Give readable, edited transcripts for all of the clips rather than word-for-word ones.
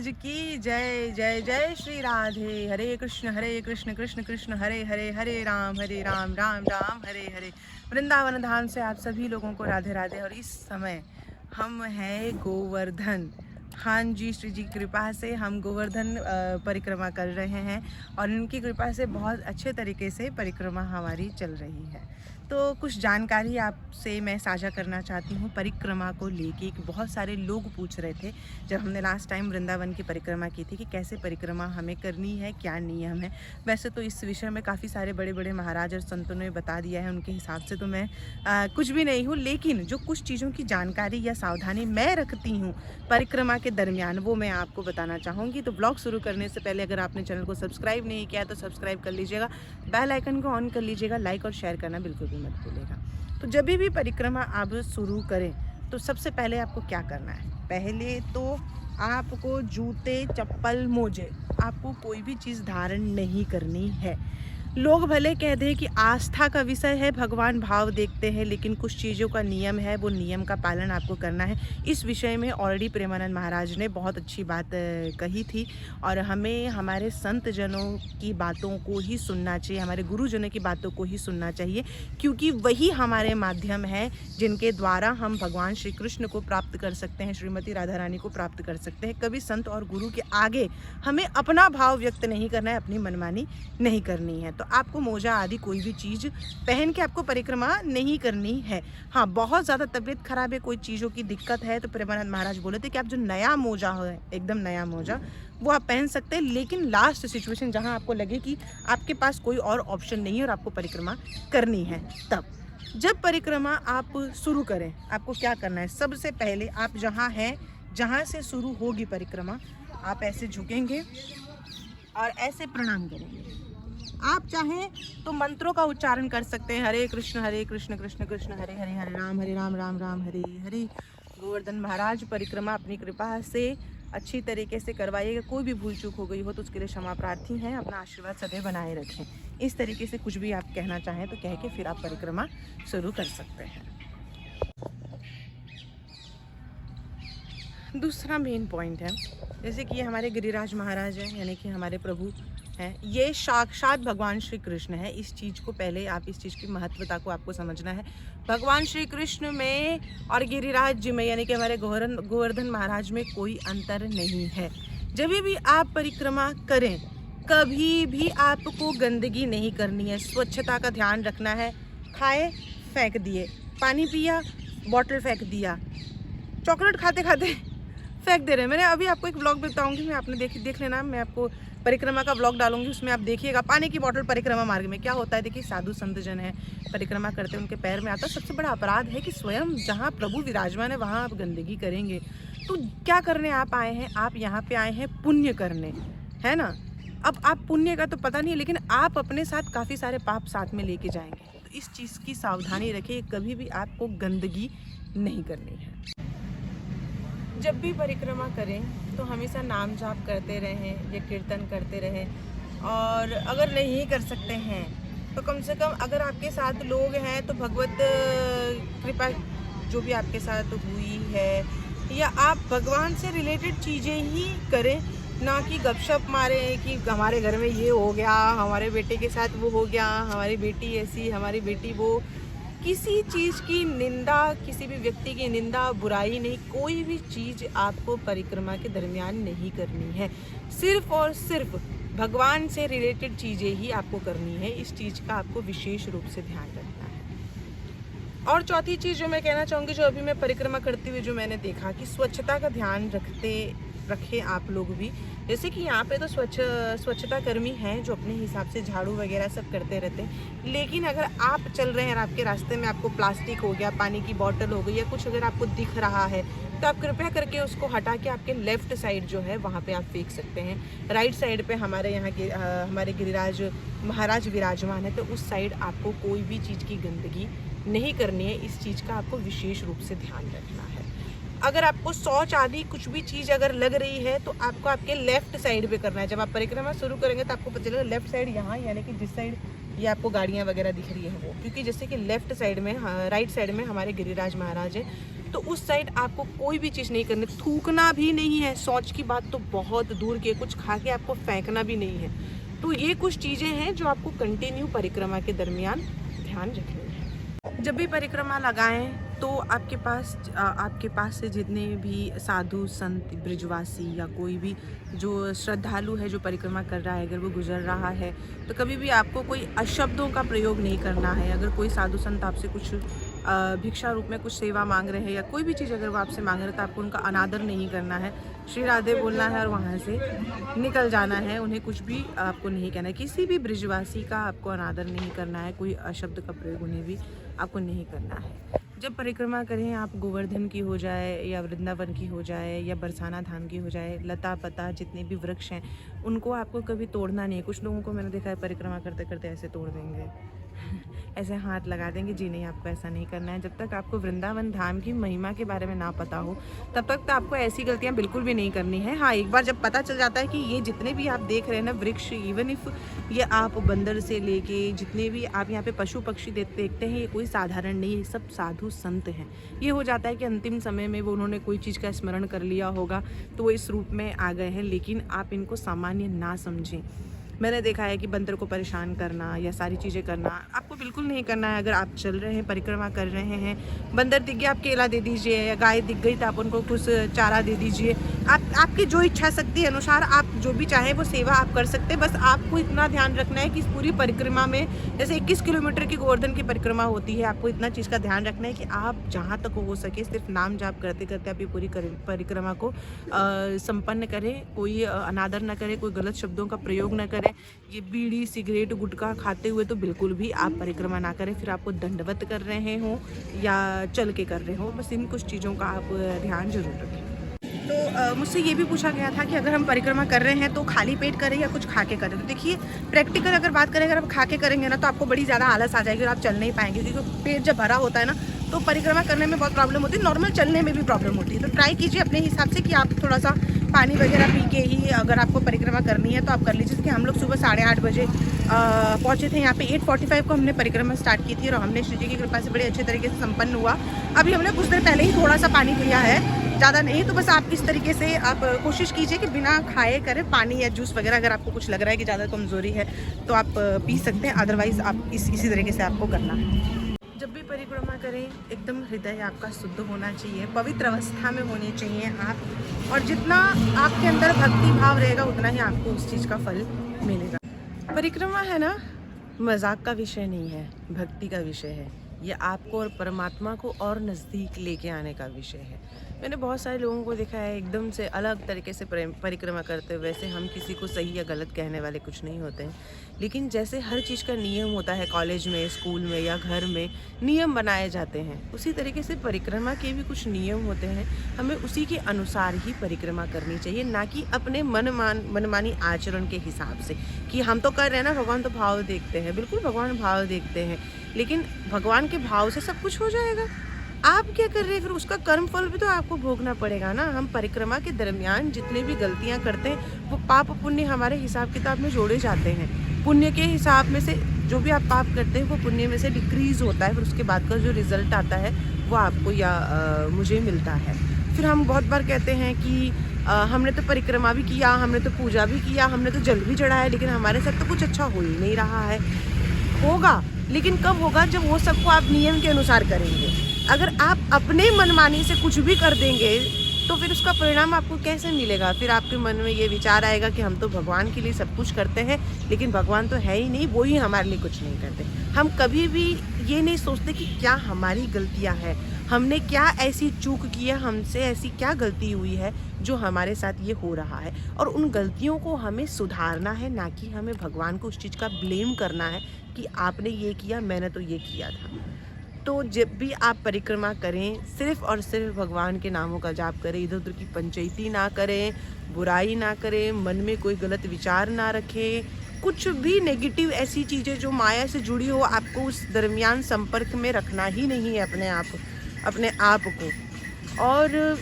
महाराज की जय। जय जय श्री राधे। हरे कृष्ण कृष्ण कृष्ण हरे हरे, हरे राम राम राम हरे हरे। वृंदावन धाम से आप सभी लोगों को राधे राधे। और इस समय हम हैं गोवर्धन। हाँ जी, श्री जी की कृपा से हम गोवर्धन परिक्रमा कर रहे हैं और उनकी कृपा से बहुत अच्छे तरीके से परिक्रमा हमारी चल रही है। तो कुछ जानकारी आपसे मैं साझा करना चाहती हूँ परिक्रमा को लेके। बहुत सारे लोग पूछ रहे थे जब हमने लास्ट टाइम वृंदावन की परिक्रमा की थी कि कैसे परिक्रमा हमें करनी है, क्या नियम है। वैसे तो इस विषय में काफ़ी सारे बड़े बड़े महाराज और संतों ने बता दिया है, उनके हिसाब से तो मैं कुछ भी नहीं हूँ। लेकिन जो कुछ चीज़ों की जानकारी या सावधानी मैं रखती हूँ परिक्रमा के दरमियान, वो मैं आपको बताना चाहूँगी। तो ब्लॉग शुरू करने से पहले अगर आपने चैनल को सब्सक्राइब नहीं किया तो सब्सक्राइब कर लीजिएगा, बेल आइकन को ऑन कर लीजिएगा, लाइक और शेयर करना बिल्कुल भी मत भूलिएगा। तो जब भी परिक्रमा आप शुरू करें तो सबसे पहले आपको क्या करना है? पहले तो आपको जूते, चप्पल, मोजे, आपको कोई भी चीज़ धारण नहीं करनी है। लोग भले कह दें कि आस्था का विषय है, भगवान भाव देखते हैं, लेकिन कुछ चीज़ों का नियम है, वो नियम का पालन आपको करना है। इस विषय में ऑलरेडी प्रेमानंद महाराज ने बहुत अच्छी बात कही थी और हमें हमारे संत जनों की बातों को ही सुनना चाहिए, हमारे गुरुजनों की बातों को ही सुनना चाहिए, क्योंकि वही हमारे माध्यम है जिनके द्वारा हम भगवान श्री कृष्ण को प्राप्त कर सकते हैं, श्रीमती राधा रानी को प्राप्त कर सकते हैं। कभी संत और गुरु के आगे हमें अपना भाव व्यक्त नहीं करना है, अपनी मनमानी नहीं करनी है। तो आपको मोजा आदि कोई भी चीज़ पहन के आपको परिक्रमा नहीं करनी है। हाँ, बहुत ज़्यादा तबीयत खराब है, कोई चीज़ों की दिक्कत है, तो प्रेमानंद महाराज बोले थे कि आप जो नया मोजा है, एकदम नया मोजा, वो आप पहन सकते हैं। लेकिन लास्ट सिचुएशन जहाँ आपको लगे कि आपके पास कोई और ऑप्शन नहीं है और आपको परिक्रमा करनी है, तब जब परिक्रमा आप शुरू करें आपको क्या करना है? सबसे पहले आप जहाँ हैं, जहाँ से शुरू होगी परिक्रमा, आप ऐसे झुकेंगे और ऐसे प्रणाम करेंगे। आप चाहें तो मंत्रों का उच्चारण कर सकते हैं, हरे कृष्ण कृष्ण कृष्ण हरे हरे, हरे राम राम हरे हरे। गोवर्धन महाराज परिक्रमा अपनी कृपा से अच्छी तरीके से करवाइएगा। कोई भी भूल चूक हो गई हो तो उसके लिए क्षमा प्रार्थी हैं, अपना आशीर्वाद सदैव बनाए रखें। इस तरीके से कुछ भी आप कहना चाहें तो कह के फिर आप परिक्रमा शुरू कर सकते हैं। दूसरा मेन पॉइंट है, जैसे कि ये हमारे गिरिराज महाराज हैं, यानी कि हमारे प्रभु हैं, ये साक्षात भगवान श्री कृष्ण है। इस चीज़ को पहले आप इस चीज़ की महत्वता को आपको समझना है। भगवान श्री कृष्ण में और गिरिराज जी में, यानी कि हमारे गोवर्धन महाराज में कोई अंतर नहीं है। जब भी आप परिक्रमा करें, कभी भी आपको गंदगी नहीं करनी है, स्वच्छता का ध्यान रखना है। खाए फेंक दिए, पानी पिया बॉटल फेंक दिया, चॉकलेट खाते खाते फेंक दे रहे हैं। मैंने अभी आपको एक ब्लॉग बताऊंगी, मैं आपने देख लेना, मैं आपको परिक्रमा का ब्लॉग डालूंगी, उसमें आप देखिएगा पानी की बोतल परिक्रमा मार्ग में क्या होता है। देखिए, साधु संत जन है, परिक्रमा करते हैं, उनके पैर में आता है। सबसे बड़ा अपराध है कि स्वयं जहाँ प्रभु विराजमान है वहाँ आप गंदगी करेंगे। तो क्या करने आप आए हैं? आप यहाँ पे आए हैं पुण्य करने, है ना। अब आप पुण्य का तो पता नहीं, लेकिन आप अपने साथ काफ़ी सारे पाप साथ में लेके जाएंगे। तो इस चीज़ की सावधानी रखिए, कभी भी आपको गंदगी नहीं करनी है। जब भी परिक्रमा करें तो हमेशा नाम जाप करते रहें या कीर्तन करते रहें। और अगर नहीं कर सकते हैं तो कम से कम अगर आपके साथ लोग हैं तो भगवत कृपा जो भी आपके साथ हुई है, या आप भगवान से रिलेटेड चीज़ें ही करें, ना कि गपशप मारे कि हमारे घर में ये हो गया, हमारे बेटे के साथ वो हो गया, हमारी बेटी ऐसी, हमारी बेटी वो। किसी चीज़ की निंदा, किसी भी व्यक्ति की निंदा, बुराई नहीं, कोई भी चीज़ आपको परिक्रमा के दरमियान नहीं करनी है। सिर्फ और सिर्फ भगवान से रिलेटेड चीज़ें ही आपको करनी है। इस चीज़ का आपको विशेष रूप से ध्यान रखना है। और चौथी चीज़ जो मैं कहना चाहूँगी, जो अभी मैं परिक्रमा करते हुए जो मैंने देखा कि स्वच्छता का ध्यान रखें आप लोग भी। जैसे कि यहाँ पे तो स्वच्छता कर्मी हैं जो अपने हिसाब से झाड़ू वगैरह सब करते रहते हैं, लेकिन अगर आप चल रहे हैं और आपके रास्ते में आपको प्लास्टिक हो गया, पानी की बोतल हो गई या कुछ अगर आपको दिख रहा है तो आप कृपया करके उसको हटा के आपके लेफ़्ट साइड जो है वहाँ पे आप फेंक सकते हैं। राइट साइड पे हमारे यहाँ के हमारे गिरिराज महाराज विराजमान है, तो उस साइड आपको कोई भी चीज़ की गंदगी नहीं करनी है। इस चीज़ का आपको विशेष रूप से ध्यान रखना है। अगर आपको शौच आदि कुछ भी चीज़ अगर लग रही है तो आपको आपके लेफ्ट साइड पे करना है। जब आप परिक्रमा शुरू करेंगे तो आपको पता चलेगा लेफ्ट साइड यहाँ, यानी कि जिस साइड ये आपको गाड़ियाँ वगैरह दिख रही है वो, क्योंकि जैसे कि लेफ्ट साइड में, राइट साइड में हमारे गिरिराज महाराज है, तो उस साइड आपको कोई भी चीज़ नहीं करनी, थूकना भी नहीं है, शौच की बात तो बहुत दूर की है, कुछ खा के आपको फेंकना भी नहीं है। तो ये कुछ चीज़ें हैं जो आपको कंटिन्यू परिक्रमा के दरमियान ध्यान रखनी है। जब भी परिक्रमा लगाएं तो आपके पास से जितने भी साधु संत ब्रिजवासी या कोई भी जो श्रद्धालु है जो परिक्रमा कर रहा है, अगर वो गुजर रहा है तो कभी भी आपको कोई अशब्दों का प्रयोग नहीं करना है। अगर कोई साधु संत आपसे कुछ भिक्षा रूप में कुछ सेवा मांग रहे हैं या कोई भी चीज़ अगर वो आपसे मांग रहे हैं तो आपको उनका अनादर नहीं करना है, श्री राधे बोलना है और वहाँ से निकल जाना है। उन्हें कुछ भी आपको नहीं कहना है, किसी भी ब्रिजवासी का आपको अनादर नहीं करना है, कोई अशब्द का प्रयोग उन्हें भी आपको नहीं करना है। जब परिक्रमा करें आप गोवर्धन की हो जाए या वृंदावन की हो जाए या बरसाना धाम की हो जाए, लता पता जितने भी वृक्ष हैं उनको आपको कभी तोड़ना नहीं है। कुछ लोगों को मैंने देखा है परिक्रमा करते करते ऐसे तोड़ देंगे ऐसे हाथ लगा देंगे, जी नहीं, आपको ऐसा नहीं करना है। जब तक आपको वृंदावन धाम की महिमा के बारे में ना पता हो तब तक तो आपको ऐसी गलतियां बिल्कुल भी नहीं करनी है। हाँ, एक बार जब पता चल जाता है कि ये जितने भी आप देख रहे हैं ना वृक्ष, इवन इफ ये आप बंदर से लेके जितने भी आप यहाँ पे पशु पक्षी देखते हैं, ये कोई साधारण नहीं है, सब साधु संत हैं। ये हो जाता है कि अंतिम समय में वो उन्होंने कोई चीज़ का स्मरण कर लिया होगा तो वो इस रूप में आ गए हैं, लेकिन आप इनको सामान्य ना समझें। मैंने देखा है कि बंदर को परेशान करना या सारी चीज़ें करना आपको बिल्कुल नहीं करना है। अगर आप चल रहे हैं, परिक्रमा कर रहे हैं, बंदर दिख गया आप केला दे दीजिए, या गाय दिख गई तो आप उनको कुछ चारा दे दीजिए। आपकी जो इच्छा शक्ति अनुसार आप जो भी चाहें वो सेवा आप कर सकते हैं। बस आपको इतना ध्यान रखना है कि इस पूरी परिक्रमा में, जैसे 21 किलोमीटर की गोवर्धन की परिक्रमा होती है, आपको इतना चीज़ का ध्यान रखना है कि आप जहाँ तक हो सके सिर्फ नाम जाप करते करते आप ये पूरी परिक्रमा को संपन्न करें। कोई अनादर ना करें, कोई गलत शब्दों का प्रयोग ना करें। ये बीड़ी सिगरेट गुटखा खाते हुए तो बिल्कुल भी आप परिक्रमा ना करें, फिर आपको दंडवत कर रहे हो या चल के कर रहे हो। बस इन कुछ चीज़ों का आप ध्यान जरूर रखें। तो मुझसे ये भी पूछा गया था कि अगर हम परिक्रमा कर रहे हैं तो खाली पेट करें या कुछ खा के करें। तो देखिए, प्रैक्टिकल अगर बात करें, अगर आप खा के करेंगे ना तो आपको बड़ी ज़्यादा आलस आ जाएगी और आप चल नहीं पाएंगे, क्योंकि पेट जब भरा होता है ना तो परिक्रमा करने में बहुत प्रॉब्लम होती है, नॉर्मल चलने में भी प्रॉब्लम होती है। तो ट्राई कीजिए अपने हिसाब से कि आप थोड़ा सा पानी वगैरह पी के ही अगर आपको परिक्रमा करनी है तो आप कर लीजिए। कि हम लोग सुबह 8:30 बजे पहुँचे थे यहाँ पे, 8:45 को हमने परिक्रमा स्टार्ट की थी और हमने श्री जी की कृपा से बड़े अच्छे तरीके से संपन्न हुआ। अभी हमने कुछ देर पहले ही थोड़ा सा पानी पिया है, ज़्यादा नहीं। तो बस आप इस तरीके से आप कोशिश कीजिए कि बिना खाए करें, पानी या जूस वगैरह अगर आपको कुछ लग रहा है कि ज़्यादा कमज़ोरी है तो आप पी सकते हैं, अदरवाइज़ आप इसी तरीके से आपको करना है। जब भी परिक्रमा करें एकदम हृदय आपका शुद्ध होना चाहिए, पवित्र अवस्था में होने चाहिए आप, और जितना आपके अंदर भक्ति भाव रहेगा उतना ही आपको उस चीज़ का फल मिलेगा। परिक्रमा है ना, मजाक का विषय नहीं है, भक्ति का विषय है। ये आपको और परमात्मा को और नज़दीक लेके आने का विषय है। मैंने बहुत सारे लोगों को देखा है एकदम से अलग तरीके से परिक्रमा करते हुए। वैसे हम किसी को सही या गलत कहने वाले कुछ नहीं होते हैं, लेकिन जैसे हर चीज़ का नियम होता है, कॉलेज में, स्कूल में या घर में नियम बनाए जाते हैं, उसी तरीके से परिक्रमा के भी कुछ नियम होते हैं। हमें उसी के अनुसार ही परिक्रमा करनी चाहिए, ना कि अपने मनमानी आचरण के हिसाब से कि हम तो कर रहे हैं ना, भगवान तो भाव देखते हैं। बिल्कुल भगवान भाव देखते हैं, लेकिन भगवान के भाव से सब कुछ हो जाएगा। आप क्या कर रहे हैं, फिर उसका कर्म फल भी तो आपको भोगना पड़ेगा ना। हम परिक्रमा के दरमियान जितने भी गलतियां करते हैं वो पाप पुण्य हमारे हिसाब किताब में जोड़े जाते हैं। पुण्य के हिसाब में से जो भी आप पाप करते हैं वो पुण्य में से डिक्रीज होता है, फिर उसके बाद का जो रिजल्ट आता है वो आपको या मुझे मिलता है। फिर हम बहुत बार कहते हैं कि हमने तो परिक्रमा भी किया, हमने तो पूजा भी किया, हमने तो जल भी चढ़ाया, लेकिन हमारे साथ तो कुछ अच्छा हो ही नहीं रहा है। होगा, लेकिन कब होगा, जब वो सबको आप नियम के अनुसार करेंगे। अगर आप अपने मनमानी से कुछ भी कर देंगे तो फिर उसका परिणाम आपको कैसे मिलेगा। फिर आपके मन में ये विचार आएगा कि हम तो भगवान के लिए सब कुछ करते हैं, लेकिन भगवान तो है ही नहीं, वो ही हमारे लिए कुछ नहीं करते। हम कभी भी ये नहीं सोचते कि क्या हमारी गलतियां हैं, हमने क्या ऐसी चूक की है, हमसे ऐसी क्या गलती हुई है जो हमारे साथ ये हो रहा है, और उन गलतियों को हमें सुधारना है, ना कि हमें भगवान को उस चीज़ का ब्लेम करना है कि आपने ये किया, मैंने तो ये किया था। तो जब भी आप परिक्रमा करें सिर्फ और सिर्फ भगवान के नामों का जाप करें, इधर उधर की पंचायती ना करें, बुराई ना करें, मन में कोई गलत विचार ना रखें, कुछ भी नेगेटिव ऐसी चीज़ें जो माया से जुड़ी हो आपको उस दरमियान संपर्क में रखना ही नहीं है अपने आप को। और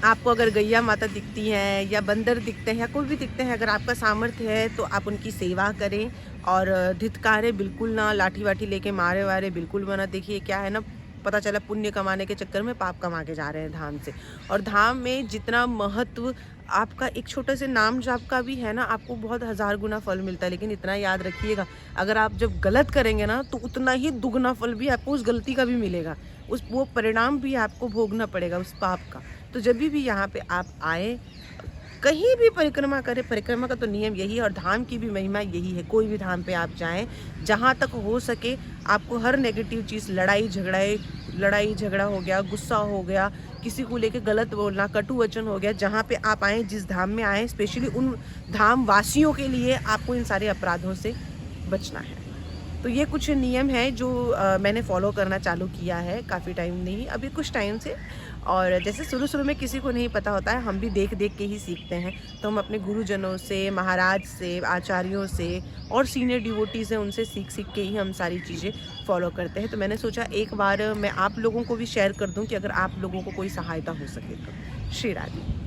आपको अगर गैया माता दिखती हैं या बंदर दिखते हैं या कोई भी दिखते हैं, अगर आपका सामर्थ्य है तो आप उनकी सेवा करें और धित्कारे बिल्कुल ना, लाठी वाठी लेके मारे वारे बिल्कुल मत। देखिए क्या है ना, पता चला पुण्य कमाने के चक्कर में पाप कमा के जा रहे हैं धाम से। और धाम में जितना महत्व आपका एक छोटे से नाम जाप का भी है ना, आपको बहुत 1000 गुना फल मिलता है। लेकिन इतना याद रखिएगा, अगर आप जब गलत करेंगे ना तो उतना ही दुगना फल भी आपको उस गलती का भी मिलेगा, वो परिणाम भी आपको भोगना पड़ेगा उस पाप का। तो जब भी यहाँ पे आप आए, कहीं भी परिक्रमा करें, परिक्रमा का तो नियम यही है और धाम की भी महिमा यही है। कोई भी धाम पे आप जाएं, जहाँ तक हो सके आपको हर नेगेटिव चीज़, लड़ाई झगड़ा हो गया, गुस्सा हो गया, किसी को लेके गलत बोलना, कटु वचन हो गया, जहाँ पे आप आएँ, जिस धाम में आएँ, स्पेशली उन धाम वासियों के लिए आपको इन सारे अपराधों से बचना है। तो ये कुछ नियम है जो मैंने फॉलो करना चालू किया है, काफ़ी टाइम नहीं, अभी कुछ टाइम से। और जैसे शुरू में किसी को नहीं पता होता है, हम भी देख के ही सीखते हैं। तो हम अपने गुरुजनों से, महाराज से, आचार्यों से और सीनियर डिवोटी से, उनसे सीख के ही हम सारी चीज़ें फॉलो करते हैं। तो मैंने सोचा एक बार मैं आप लोगों को भी शेयर कर दूं कि अगर आप लोगों को कोई सहायता हो सके तो। श्री राधे।